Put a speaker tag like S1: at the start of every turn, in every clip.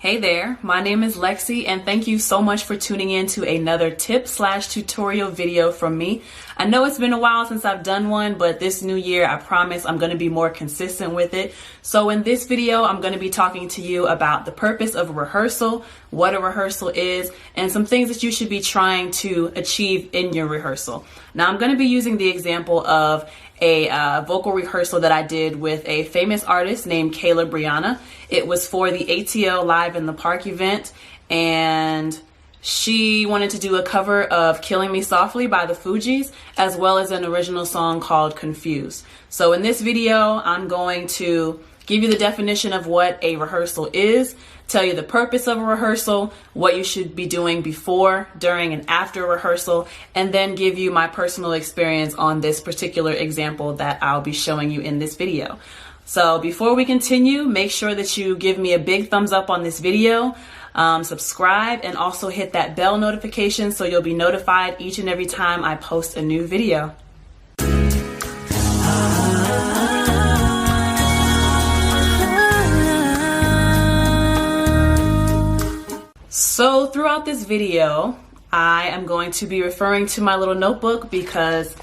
S1: Hey there, my name is LexC and thank you so much for tuning in to another tip/tutorial video from me. I know it's been a while since I've done one, but this new year I promise I'm going to be more consistent with it. So in this video, I'm going to be talking to you about the purpose of a rehearsal, what a rehearsal is, and some things that you should be trying to achieve in your rehearsal. Now I'm going to be using the example of a vocal rehearsal that I did with a famous artist named Kayla Brianna. It was for the ATL Live in the Park event, and she wanted to do a cover of Killing Me Softly by the Fugees, as well as an original song called Confused. So in this video, I'm going to give you the definition of what a rehearsal is, tell you the purpose of a rehearsal, what you should be doing before, during, and after rehearsal, and then give you my personal experience on this particular example that I'll be showing you in this video. So before we continue, make sure that you give me a big thumbs up on this video, subscribe, and also hit that bell notification so you'll be notified each and every time I post a new video. So throughout this video, I am going to be referring to my little notebook because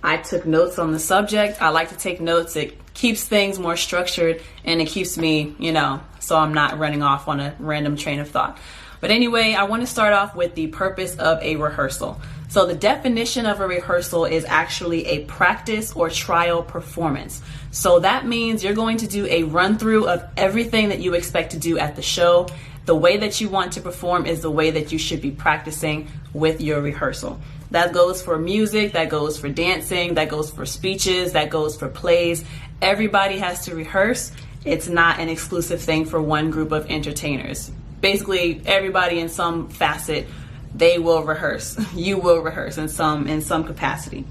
S1: I took notes on the subject. I like to take notes. It keeps things more structured and it keeps me, so I'm not running off on a random train of thought. But anyway, I want to start off with the purpose of a rehearsal. So the definition of a rehearsal is actually a practice or trial performance. So that means you're going to do a run through of everything that you expect to do at the show. The way that you want to perform is the way that you should be practicing with your rehearsal. That goes for music, that goes for dancing, that goes for speeches, that goes for plays. Everybody has to rehearse. It's not an exclusive thing for one group of entertainers. Basically, everybody in some facet, they will rehearse. You will rehearse in some capacity.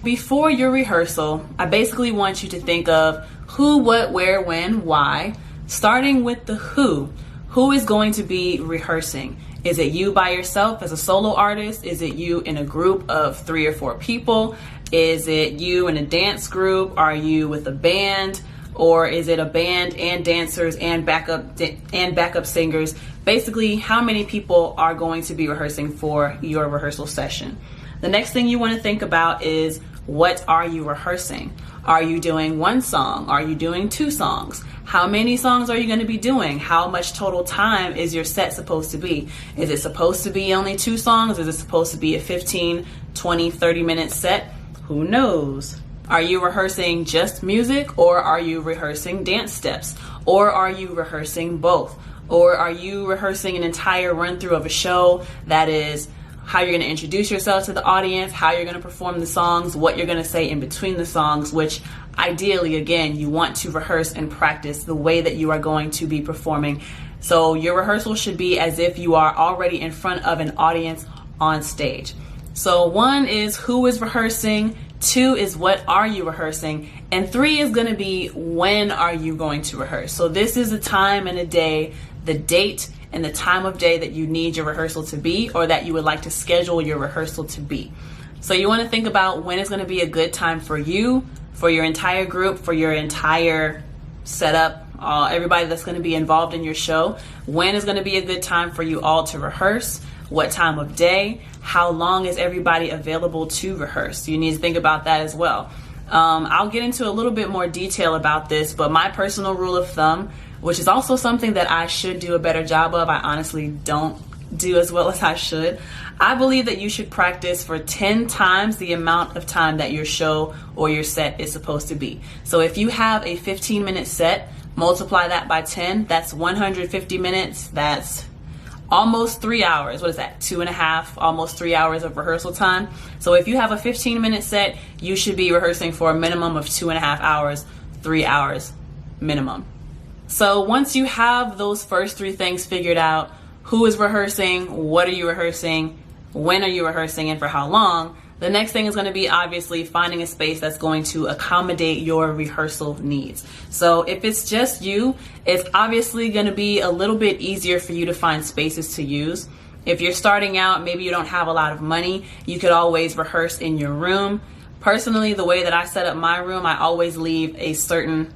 S1: Before your rehearsal, I basically want you to think of who, what, where, when, why, starting with the who. Who is going to be rehearsing? Is it you by yourself as a solo artist? Is it you in a group of 3 or 4 people? Is it you in a dance group? Are you with a band? Or is it a band and dancers and backup singers? Basically, how many people are going to be rehearsing for your rehearsal session? The next thing you want to think about is, what are you rehearsing? Are you doing 1 song? Are you doing 2 songs? How many songs are you going to be doing? How much total time is your set supposed to be? Is it supposed to be only 2 songs? Is it supposed to be a 15, 20, 30-minute set? Who knows? Are you rehearsing just music, or are you rehearsing dance steps? Or are you rehearsing both? Or are you rehearsing an entire run-through of a show that is how you're going to introduce yourself to the audience, how you're going to perform the songs, what you're going to say in between the songs, which ideally, again, you want to rehearse and practice the way that you are going to be performing. So your rehearsal should be as if you are already in front of an audience on stage. So 1 is who is rehearsing, 2 is what are you rehearsing, and 3 is going to be when are you going to rehearse. So this is a time and a day, the date and the time of day that you need your rehearsal to be, or that you would like to schedule your rehearsal to be. So you want to think about when is going to be a good time for you, for your entire group, for your entire setup, everybody that's going to be involved in your show. When is going to be a good time for you all to rehearse? What time of day? How long is everybody available to rehearse? You need to think about that as well. I'll get into a little bit more detail about this, but my personal rule of thumb, which is also something that I should do a better job of, I honestly don't do as well as I should. I believe that you should practice for 10 times the amount of time that your show or your set is supposed to be. So if you have a 15-minute set, multiply that by 10, that's 150 minutes, that's almost 3 hours. What is that? 2.5, almost 3 hours of rehearsal time. So if you have a 15-minute set, you should be rehearsing for a minimum of 2.5 hours, 3 hours minimum. So once you have those first 3 things figured out, who is rehearsing, what are you rehearsing, when are you rehearsing, and for how long, the next thing is going to be obviously finding a space that's going to accommodate your rehearsal needs. So if it's just you, it's obviously going to be a little bit easier for you to find spaces to use. If you're starting out, maybe you don't have a lot of money, you could always rehearse in your room. Personally, the way that I set up my room, I always leave a certain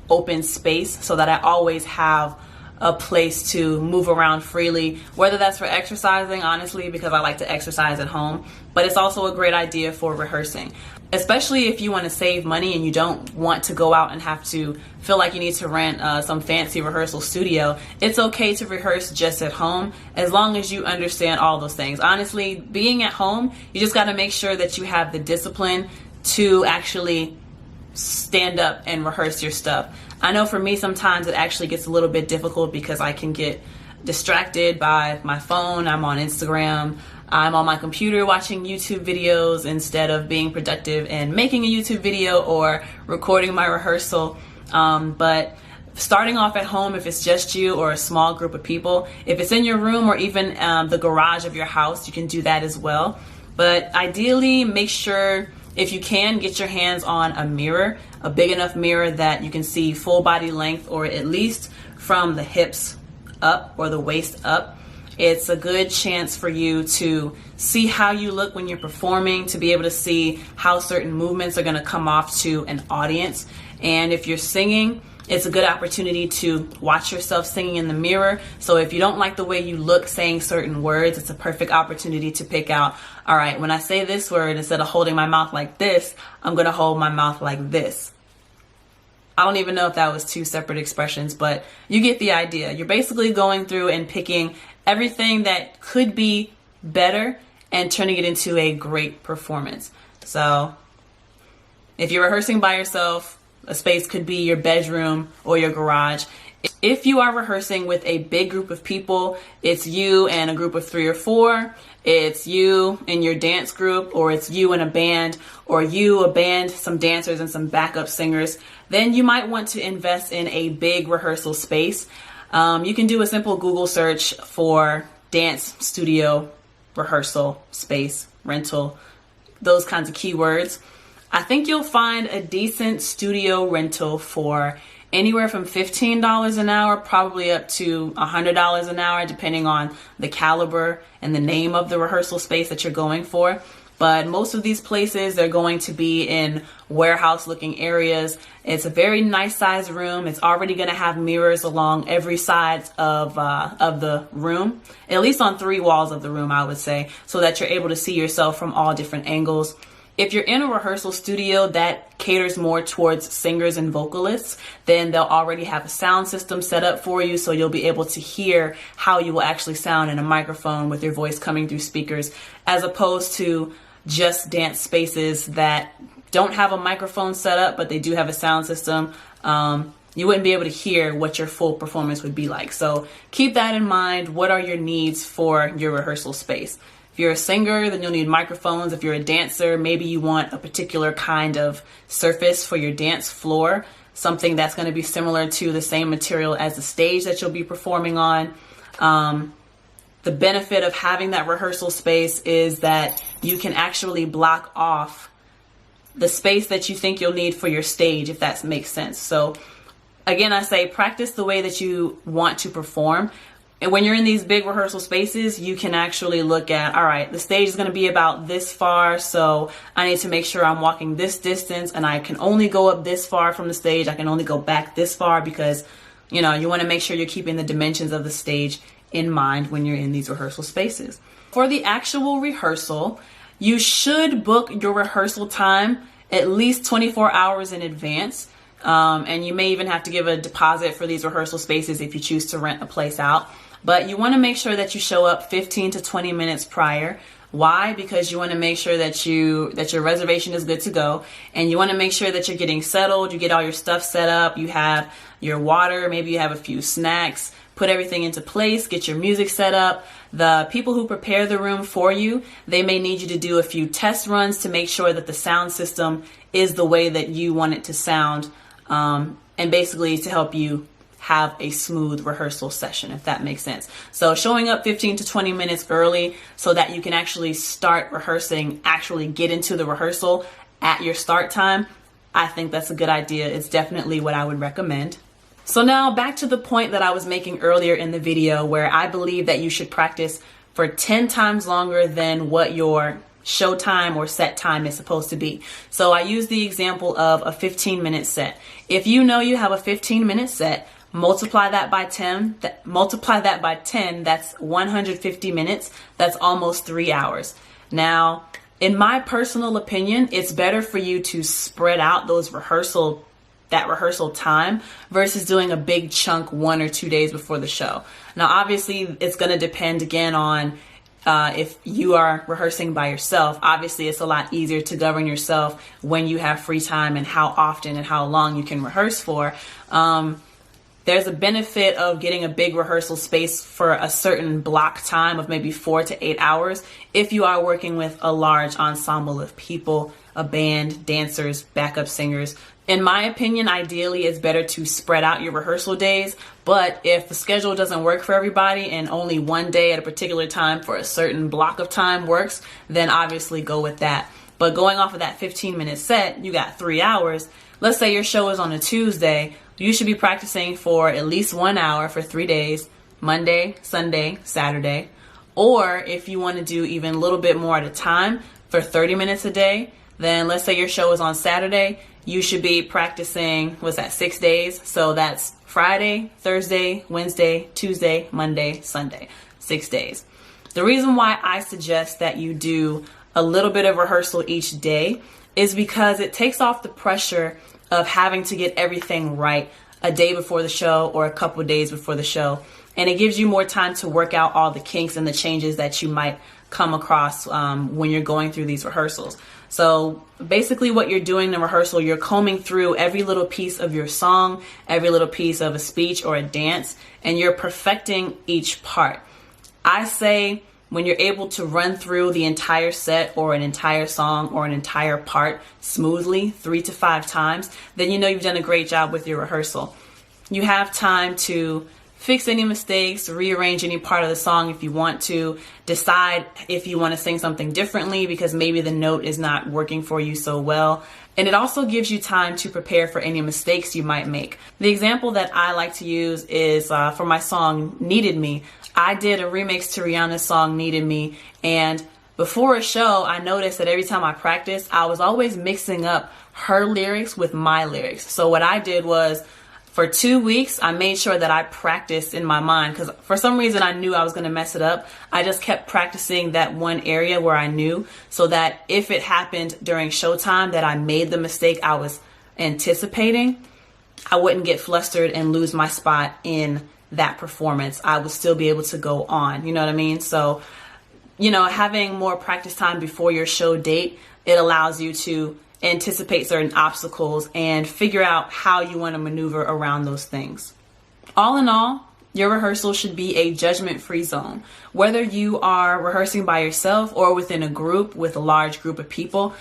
S1: open space so that I always have a place to move around freely, whether that's for exercising, honestly, because I like to exercise at home, but it's also a great idea for rehearsing. Especially if you want to save money and you don't want to go out and have to feel like you need to rent some fancy rehearsal studio. It's okay to rehearse just at home as long as you understand all those things. Honestly, being at home, you just got to make sure that you have the discipline to actually stand up and rehearse your stuff. I know for me sometimes it actually gets a little bit difficult because I can get distracted by my phone. I'm on Instagram. I'm on my computer watching YouTube videos instead of being productive and making a YouTube video or recording my rehearsal. But starting off at home, if it's just you or a small group of people, if it's in your room or even the garage of your house, you can do that as well. But ideally, make sure, if you can, get your hands on a mirror, a big enough mirror that you can see full body length, or at least from the hips up or the waist up. It's a good chance for you to see how you look when you're performing, to be able to see how certain movements are going to come off to an audience. And if you're singing, it's a good opportunity to watch yourself singing in the mirror. So if you don't like the way you look saying certain words, it's a perfect opportunity to pick out, all right, when I say this word, instead of holding my mouth like this, I'm going to hold my mouth like this. I don't even know if that was two separate expressions, but you get the idea. You're basically going through and picking everything that could be better and turning it into a great performance. So if you're rehearsing by yourself, a space could be your bedroom or your garage. If you are rehearsing with a big group of people, it's you and a group of 3 or 4, it's you and your dance group, or it's you and a band, or you, a band, some dancers and some backup singers, then you might want to invest in a big rehearsal space. You can do a simple Google search for dance studio, rehearsal space, rental, those kinds of keywords. I think you'll find a decent studio rental for anywhere from $15 an hour, probably up to $100 an hour, depending on the caliber and the name of the rehearsal space that you're going for. But most of these places, they're going to be in warehouse looking areas. It's a very nice sized room. It's already going to have mirrors along every side of the room, at least on 3 walls of the room, I would say, so that you're able to see yourself from all different angles. If you're in a rehearsal studio that caters more towards singers and vocalists, then they'll already have a sound system set up for you, so you'll be able to hear how you will actually sound in a microphone with your voice coming through speakers, as opposed to just dance spaces that don't have a microphone set up, but they do have a sound system. You wouldn't be able to hear what your full performance would be like. So keep that in mind. What are your needs for your rehearsal space? If you're a singer, then you'll need microphones. If you're a dancer, maybe you want a particular kind of surface for your dance floor, something that's going to be similar to the same material as the stage that you'll be performing on. The benefit of having that rehearsal space is that you can actually block off the space that you think you'll need for your stage, if that makes sense. So again, I say practice the way that you want to perform. And when you're in these big rehearsal spaces, you can actually look at, all right, the stage is going to be about this far, so I need to make sure I'm walking this distance, and I can only go up this far from the stage. I can only go back this far, because, you know, you want to make sure you're keeping the dimensions of the stage in mind when you're in these rehearsal spaces. For the actual rehearsal, you should book your rehearsal time at least 24 hours in advance. And you may even have to give a deposit for these rehearsal spaces if you choose to rent a place out. But you want to make sure that you show up 15 to 20 minutes prior. Why? Because you want to make sure that your reservation is good to go, and you want to make sure that you're getting settled, you get all your stuff set up, you have your water, maybe you have a few snacks, put everything into place, get your music set up. The people who prepare the room for you, they may need you to do a few test runs to make sure that the sound system is the way that you want it to sound, and basically to help you have a smooth rehearsal session, if that makes sense. So showing up 15 to 20 minutes early so that you can actually start rehearsing, actually get into the rehearsal at your start time, I think that's a good idea. It's definitely what I would recommend. So now back to the point that I was making earlier in the video, where I believe that you should practice for 10 times longer than what your show time or set time is supposed to be. So I use the example of a 15-minute set. If you know you have a 15-minute set, multiply that by 10, that's 150 minutes. That's almost 3 hours. Now, in my personal opinion, it's better for you to spread out that rehearsal time versus doing a big chunk 1 or 2 days before the show. Now, obviously, it's going to depend again on if you are rehearsing by yourself. Obviously, it's a lot easier to govern yourself when you have free time and how often and how long you can rehearse for. There's a benefit of getting a big rehearsal space for a certain block time of maybe 4 to 8 hours if you are working with a large ensemble of people, a band, dancers, backup singers. In my opinion, ideally, it's better to spread out your rehearsal days. But if the schedule doesn't work for everybody and only one day at a particular time for a certain block of time works, then obviously go with that. But going off of that 15-minute set, you got 3 hours. Let's say your show is on a Tuesday. You should be practicing for at least 1 hour for 3 days, Monday, Sunday, Saturday. Or if you want to do even a little bit more at a time for 30 minutes a day, then let's say your show is on Saturday, you should be practicing, 6 days? So that's Friday, Thursday, Wednesday, Tuesday, Monday, Sunday, 6 days. The reason why I suggest that you do a little bit of rehearsal each day is because it takes off the pressure of having to get everything right a day before the show or a couple of days before the show. And it gives you more time to work out all the kinks and the changes that you might come across when you're going through these rehearsals. So basically what you're doing in rehearsal, you're combing through every little piece of your song, every little piece of a speech or a dance, and you're perfecting each part. I say when you're able to run through the entire set or an entire song or an entire part smoothly 3 to 5 times, then you know you've done a great job with your rehearsal. You have time to fix any mistakes, rearrange any part of the song if you want to, decide if you want to sing something differently because maybe the note is not working for you so well. And it also gives you time to prepare for any mistakes you might make. The example that I like to use is for my song Needed Me. I did a remix to Rihanna's song Needed Me, and before a show I noticed that every time I practiced I was always mixing up her lyrics with my lyrics. So what I did was for 2 weeks I made sure that I practiced in my mind because for some reason I knew I was going to mess it up. I just kept practicing that one area where I knew so that if it happened during showtime that I made the mistake I was anticipating, I wouldn't get flustered and lose my spot in that performance. I would still be able to go on. You know what I mean? So, having more practice time before your show date, it allows you to anticipate certain obstacles and figure out how you want to maneuver around those things. All in all, your rehearsal should be a judgment-free zone. Whether you are rehearsing by yourself or within a group with a large group of people,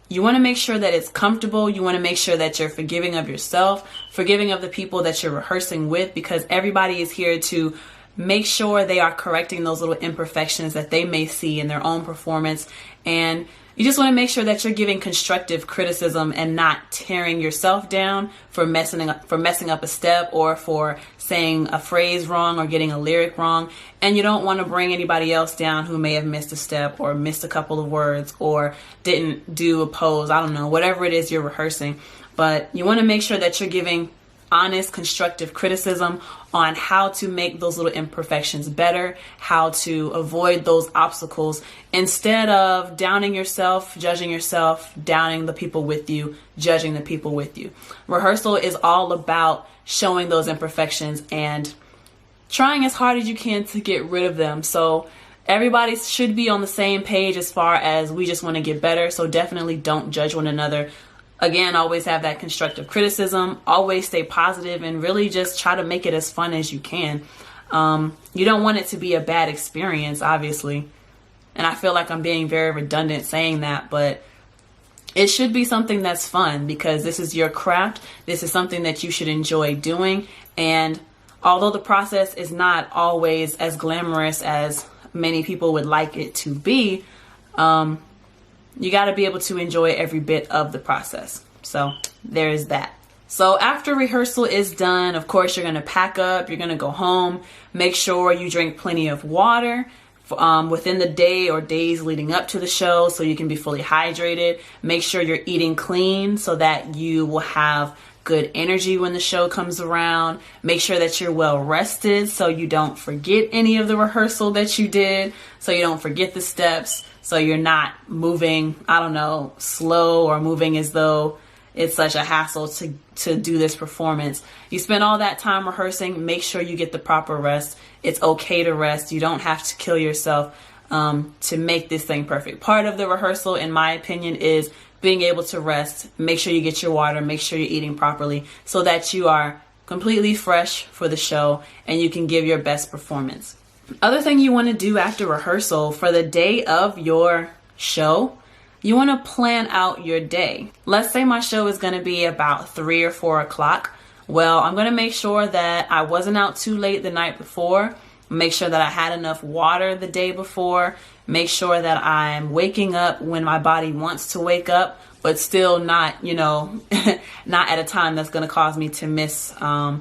S1: you want to make sure that it's comfortable. You want to make sure that you're forgiving of yourself, forgiving of the people that you're rehearsing with, because everybody is here to make sure they are correcting those little imperfections that they may see in their own performance. And you just want to make sure that you're giving constructive criticism and not tearing yourself down for messing up a step or for saying a phrase wrong or getting a lyric wrong. And you don't want to bring anybody else down who may have missed a step or missed a couple of words or didn't do a pose. I don't know, whatever it is you're rehearsing. But you want to make sure that you're giving honest, constructive criticism on how to make those little imperfections better, how to avoid those obstacles, instead of downing yourself, judging yourself, downing the people with you, judging the people with you. Rehearsal is all about showing those imperfections and trying as hard as you can to get rid of them. So everybody should be on the same page as far as we just want to get better. So definitely don't judge one another. Again, always have that constructive criticism, always stay positive, and really just try to make it as fun as you can. You don't want it to be a bad experience, obviously. And I feel like I'm being very redundant saying that, but it should be something that's fun because this is your craft. This is something that you should enjoy doing. And although the process is not always as glamorous as many people would like it to be, you got to be able to enjoy every bit of the process. So there is that. So after rehearsal is done, of course, you're going to pack up, you're going to go home. Make sure you drink plenty of water within the day or days leading up to the show so you can be fully hydrated. Make sure you're eating clean so that you will have good energy when the show comes around. Make sure that you're well rested so you don't forget any of the rehearsal that you did, so you don't forget the steps, so you're not moving, I don't know, slow or moving as though it's such a hassle to do this performance. You spend all that time rehearsing, make sure you get the proper rest. It's okay to rest. You don't have to kill yourself to make this thing perfect. Part of the rehearsal, in my opinion, is being able to rest. Make sure you get your water, make sure you're eating properly so that you are completely fresh for the show and you can give your best performance. Other thing you want to do after rehearsal, for the day of your show, you want to plan out your day. Let's say my show is going to be about 3 or 4 o'clock. Well, I'm going to make sure that I wasn't out too late the night before. Make sure that I had enough water the day before. Make sure that I'm waking up when my body wants to wake up, but still not, not at a time that's going to cause me to miss a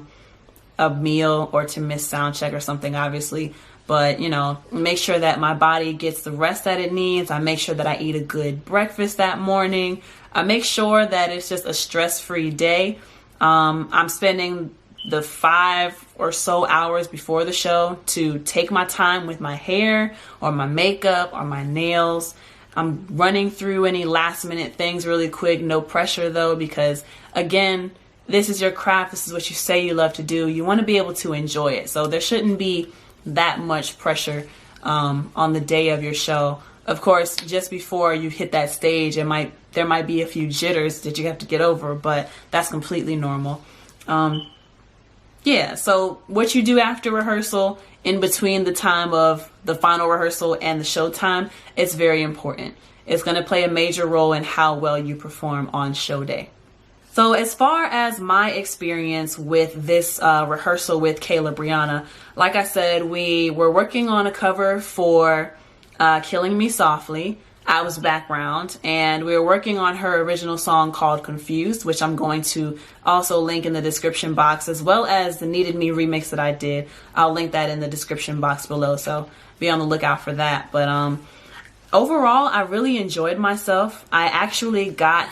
S1: meal or to miss sound check or something, obviously. But, make sure that my body gets the rest that it needs. I make sure that I eat a good breakfast that morning. I make sure that it's just a stress-free day. I'm spending the 5 or so hours before the show to take my time with my hair or my makeup or my nails. I'm running through any last minute things really quick. No pressure though, because again, this is your craft. This is what you say you love to do. You want to be able to enjoy it. So there shouldn't be that much pressure on the day of your show. Of course, just before you hit that stage, there might be a few jitters that you have to get over, but that's completely normal. Yeah, so what you do after rehearsal, in between the time of the final rehearsal and the show time, it's very important. It's going to play a major role in how well you perform on show day. So as far as my experience with this rehearsal with Kayla Brianna, like I said, we were working on a cover for Killing Me Softly. I was background, and we were working on her original song called Confused, which I'm going to also link in the description box, as well as the Needed Me remix that I did. I'll link that in the description box below, so be on the lookout for that. But overall, I really enjoyed myself. I actually got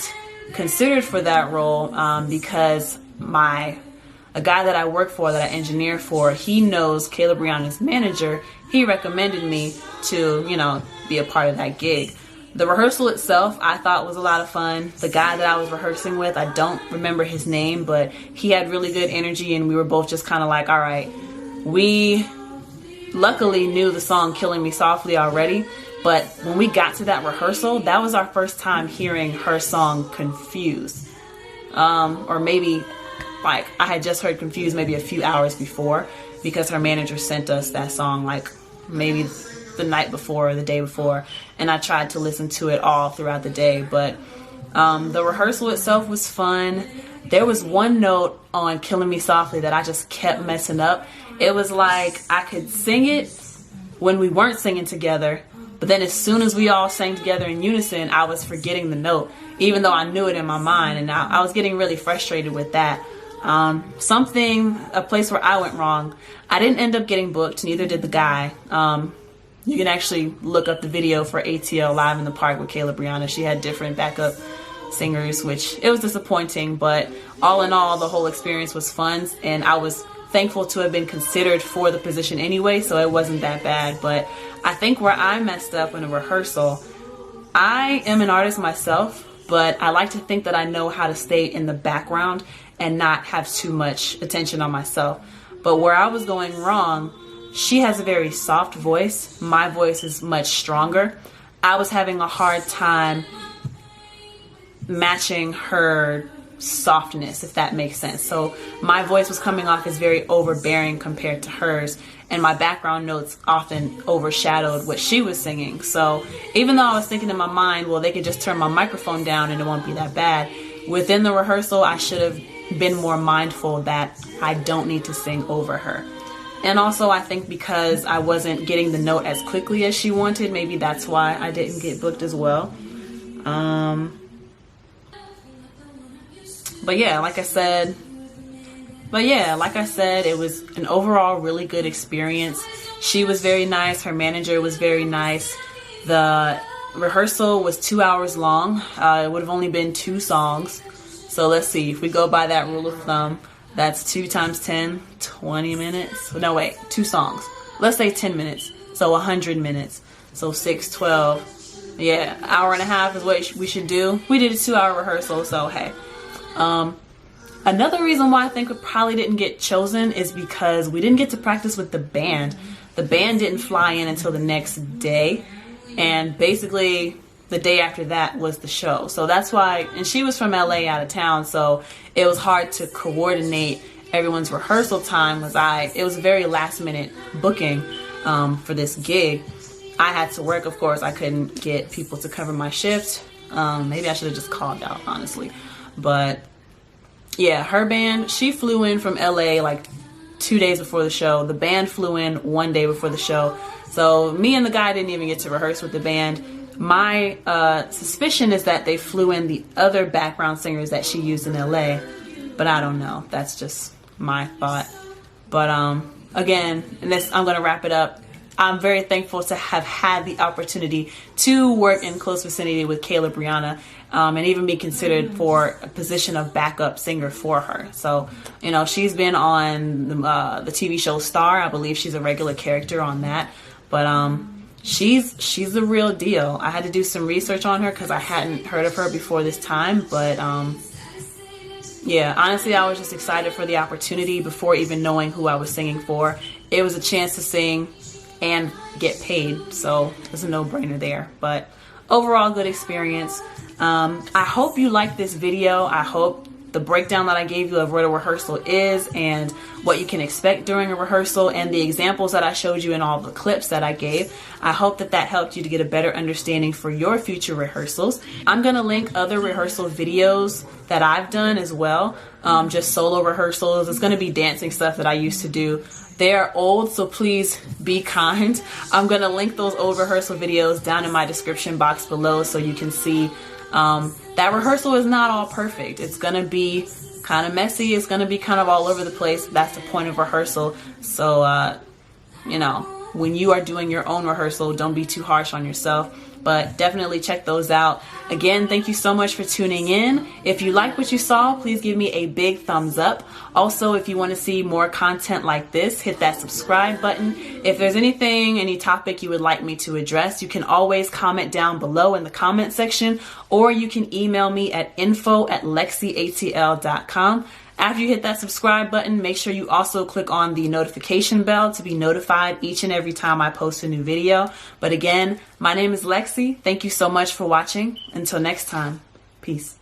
S1: considered for that role because a guy that I work for, that I engineer for, he knows Kayla Brianna's manager. He recommended me to, be a part of that gig. The rehearsal itself, I thought, was a lot of fun. The guy that I was rehearsing with, I don't remember his name, but he had really good energy, and we were both just kind of like, all right. We luckily knew the song Killing Me Softly already, but when we got to that rehearsal, that was our first time hearing her song Confused. Or maybe, I had just heard Confused maybe a few hours before, because her manager sent us that song maybe the night before or the day before, and I tried to listen to it all throughout the day. But the rehearsal itself was fun. There was one note on Killing Me Softly that I just kept messing up. It was like I could sing it when we weren't singing together, but then as soon as we all sang together in unison, I was forgetting the note, even though I knew it in my mind, and I was getting really frustrated with that. A place where I went wrong, I didn't end up getting booked, neither did the guy. You can actually look up the video for ATL Live in the Park with Kayla Brianna. She had different backup singers, which it was disappointing, but all in all, the whole experience was fun, and I was thankful to have been considered for the position anyway, so it wasn't that bad. But I think where I messed up in a rehearsal, I am an artist myself, but I like to think that I know how to stay in the background and not have too much attention on myself. But where I was going wrong, she has a very soft voice. My voice is much stronger. I was having a hard time matching her softness, if that makes sense. So my voice was coming off as very overbearing compared to hers, and my background notes often overshadowed what she was singing. So even though I was thinking in my mind, well, they could just turn my microphone down and it won't be that bad, within the rehearsal, I should have been more mindful that I don't need to sing over her. And also, I think because I wasn't getting the note as quickly as she wanted, maybe that's why I didn't get booked as well. But yeah, like I said, it was an overall really good experience. She was very nice. Her manager was very nice. The rehearsal was 2 hours long. It would have only been 2 songs. So let's see, if we go by that rule of thumb, that's 2 times 10, 20 minutes. No, wait, 2 songs. Let's say 10 minutes. So 100 minutes. So 6, 12. Yeah, hour and a half is what we should do. We did a 2-hour rehearsal, so hey. Another reason why I think we probably didn't get chosen is because we didn't get to practice with the band. The band didn't fly in until the next day. And basically, the day after that was the show. So that's why, and she was from LA out of town, so it was hard to coordinate everyone's rehearsal time. It was a very last minute booking for this gig. I had to work, of course. I couldn't get people to cover my shift. Maybe I should have just called out, honestly. But yeah, her band, she flew in from LA like 2 days before the show. The band flew in 1 day before the show. So me and the guy didn't even get to rehearse with the band. My suspicion is that they flew in the other background singers that she used in LA, but I don't know. That's just my thought. But again, I'm going to wrap it up. I'm very thankful to have had the opportunity to work in close vicinity with Kayla Brianna, and even be considered for a position of backup singer for her. So, you know, she's been on the TV show Star. I believe she's a regular character on that. But she's the real deal. I had to do some research on her because I hadn't heard of her before this time. But yeah, honestly, I was just excited for the opportunity before even knowing who I was singing for. It was a chance to sing and get paid, so it's a no-brainer there. But overall, good experience. I hope you liked this video. I hope the breakdown that I gave you of what a rehearsal is and what you can expect during a rehearsal, and the examples that I showed you in all the clips that I gave, I hope that helped you to get a better understanding for your future rehearsals. I'm gonna link other rehearsal videos that I've done as well, just solo rehearsals. It's gonna be dancing stuff that I used to do. They're old, so please be kind. I'm gonna link those old rehearsal videos down in my description box below so you can see that rehearsal is not all perfect. It's gonna be kind of messy. It's gonna be kind of all over the place. That's the point of rehearsal. So, you know, when you are doing your own rehearsal, don't be too harsh on yourself. But definitely check those out. Again, thank you so much for tuning in. If you like what you saw, please give me a big thumbs up. Also, if you want to see more content like this, hit that subscribe button. If there's any topic you would like me to address, you can always comment down below in the comment section, or you can email me at info@lexcatl.com. After you hit that subscribe button, make sure you also click on the notification bell to be notified each and every time I post a new video. But again, my name is LexC. Thank you so much for watching. Until next time, peace.